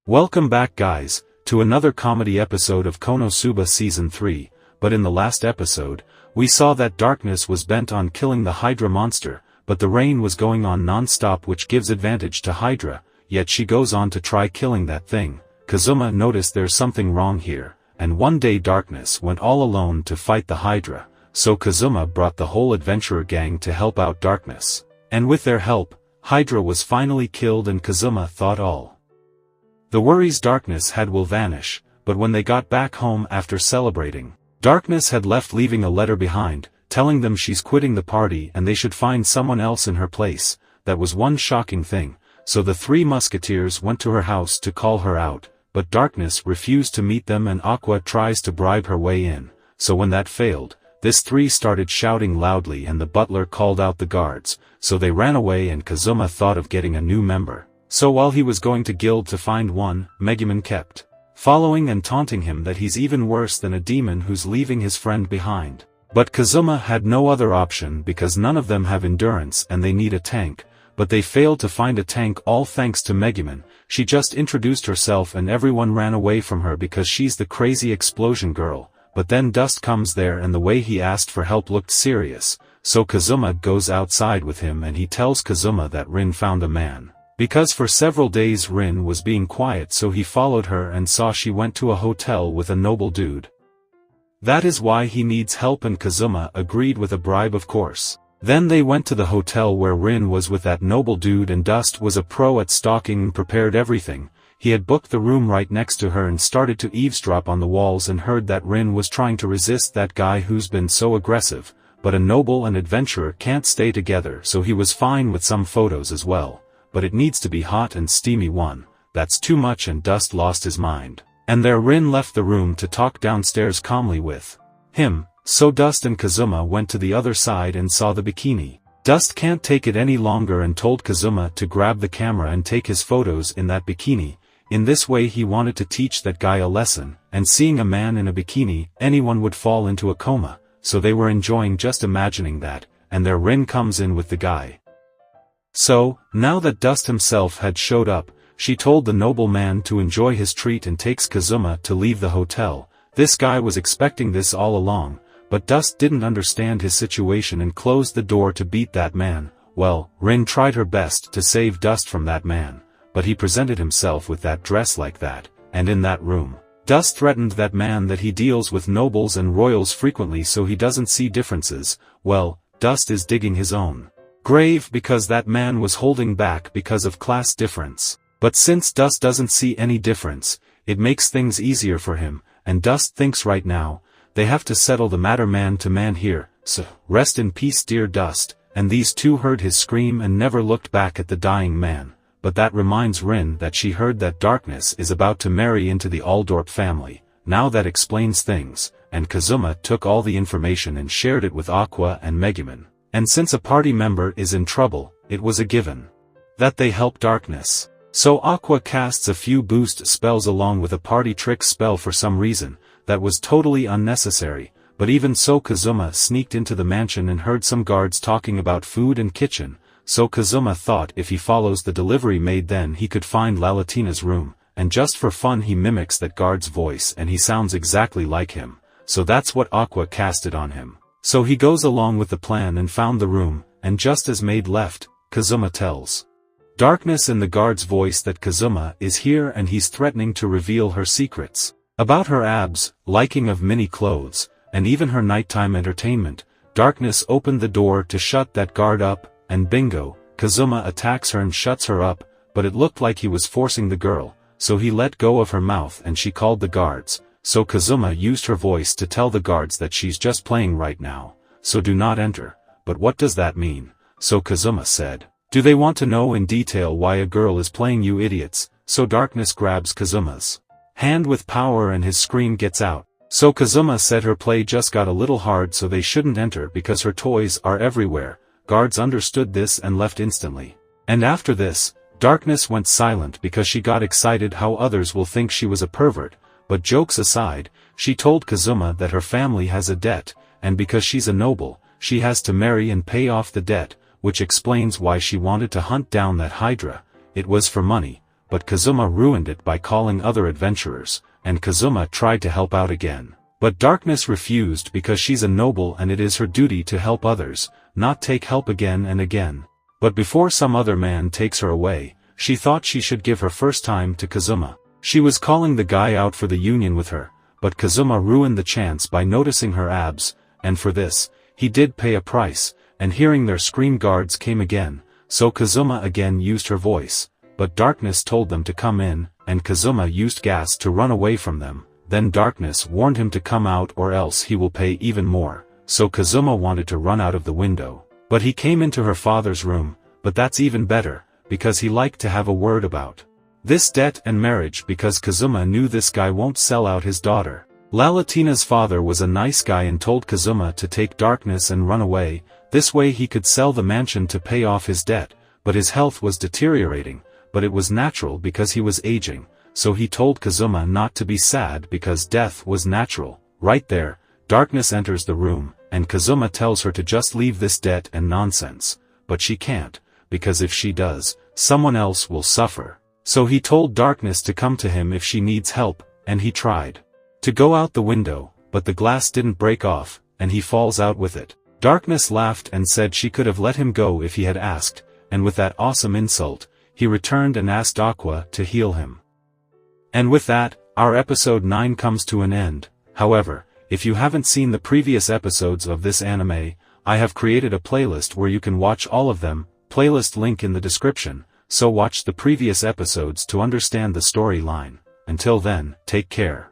Welcome back guys, to another comedy episode of Konosuba Season 3, but in the last episode, we saw that Darkness was bent on killing the Hydra monster, but the rain was going on non-stop which gives advantage to Hydra, yet she goes on to try killing that thing. Kazuma noticed there's something wrong here, and one day Darkness went all alone to fight the Hydra, so Kazuma brought the whole adventurer gang to help out Darkness. And with their help, Hydra was finally killed and Kazuma thought all the worries Darkness had will vanish, but when they got back home after celebrating, Darkness had left leaving a letter behind, telling them she's quitting the party and they should find someone else in her place. That was one shocking thing, so the three musketeers went to her house to call her out, but Darkness refused to meet them and Aqua tries to bribe her way in, so when that failed, this three started shouting loudly and the butler called out the guards, so they ran away and Kazuma thought of getting a new member. So while he was going to guild to find one, Megumin kept following and taunting him that he's even worse than a demon who's leaving his friend behind. But Kazuma had no other option because none of them have endurance and they need a tank, but they failed to find a tank all thanks to Megumin. She just introduced herself and everyone ran away from her because she's the crazy explosion girl, but then Dust comes there and the way he asked for help looked serious, so Kazuma goes outside with him and he tells Kazuma that Rin found a man. Because for several days Rin was being quiet so he followed her and saw she went to a hotel with a noble dude. That is why he needs help and Kazuma agreed with a bribe of course. Then they went to the hotel where Rin was with that noble dude and Dust was a pro at stalking and prepared everything. He had booked the room right next to her and started to eavesdrop on the walls and heard that Rin was trying to resist that guy who's been so aggressive, but a noble and adventurer can't stay together so he was fine with some photos as well. But it needs to be hot and steamy one, that's too much and Dust lost his mind. And there Rin left the room to talk downstairs calmly with him, so Dust and Kazuma went to the other side and saw the bikini. Dust can't take it any longer and told Kazuma to grab the camera and take his photos in that bikini. In this way he wanted to teach that guy a lesson, and seeing a man in a bikini, anyone would fall into a coma, so they were enjoying just imagining that, and there Rin comes in with the guy. So, now that Dust himself had showed up, she told the noble man to enjoy his treat and takes Kazuma to leave the hotel. This guy was expecting this all along, but Dust didn't understand his situation and closed the door to beat that man. Well, Rin tried her best to save Dust from that man, but he presented himself with that dress like that, and in that room, Dust threatened that man that he deals with nobles and royals frequently so he doesn't see differences. Well, Dust is digging his own grave because that man was holding back because of class difference. But since Dust doesn't see any difference, it makes things easier for him, and Dust thinks right now, they have to settle the matter man to man here, so rest in peace dear Dust. And these two heard his scream and never looked back at the dying man, but that reminds Rin that she heard that Darkness is about to marry into the Aldorp family. Now that explains things, and Kazuma took all the information and shared it with Aqua and Megumin. And since a party member is in trouble, it was a given that they help Darkness. So Aqua casts a few boost spells along with a party trick spell for some reason, that was totally unnecessary, but even so Kazuma sneaked into the mansion and heard some guards talking about food and kitchen, so Kazuma thought if he follows the delivery maid then he could find Lalatina's room, and just for fun he mimics that guard's voice and he sounds exactly like him, so that's what Aqua casted on him. So he goes along with the plan and found the room, and just as maid left, Kazuma tells Darkness in the guard's voice that Kazuma is here and he's threatening to reveal her secrets. About her abs, liking of mini clothes, and even her nighttime entertainment. Darkness opened the door to shut that guard up, and bingo, Kazuma attacks her and shuts her up, but it looked like he was forcing the girl, so he let go of her mouth and she called the guards. So Kazuma used her voice to tell the guards that she's just playing right now, so do not enter. But what does that mean? So Kazuma said, do they want to know in detail why a girl is playing you idiots? So Darkness grabs Kazuma's hand with power and his scream gets out. So Kazuma said her play just got a little hard so they shouldn't enter because her toys are everywhere. Guards understood this and left instantly. And after this, Darkness went silent because she got excited how others will think she was a pervert. But jokes aside, she told Kazuma that her family has a debt, and because she's a noble, she has to marry and pay off the debt, which explains why she wanted to hunt down that Hydra. It was for money, but Kazuma ruined it by calling other adventurers, and Kazuma tried to help out again. But Darkness refused because she's a noble and it is her duty to help others, not take help again and again. But before some other man takes her away, she thought she should give her first time to Kazuma. She was calling the guy out for the union with her, but Kazuma ruined the chance by noticing her abs, and for this, he did pay a price, and hearing their scream guards came again, so Kazuma again used her voice, but Darkness told them to come in, and Kazuma used gas to run away from them. Then Darkness warned him to come out or else he will pay even more, so Kazuma wanted to run out of the window. But he came into her father's room, but that's even better, because he liked to have a word about this debt and marriage because Kazuma knew this guy won't sell out his daughter. Lalatina's father was a nice guy and told Kazuma to take Darkness and run away, this way he could sell the mansion to pay off his debt, but his health was deteriorating, but it was natural because he was aging. So he told Kazuma not to be sad because death was natural. Right there, Darkness enters the room, and Kazuma tells her to just leave this debt and nonsense, but she can't, because if she does, someone else will suffer. So he told Darkness to come to him if she needs help, and he tried to go out the window, but the glass didn't break off, and he falls out with it. Darkness laughed and said she could have let him go if he had asked, and with that awesome insult, he returned and asked Aqua to heal him. And with that, our episode 9 comes to an end. However, if you haven't seen the previous episodes of this anime, I have created a playlist where you can watch all of them, playlist link in the description, so watch the previous episodes to understand the storyline. Until then, take care.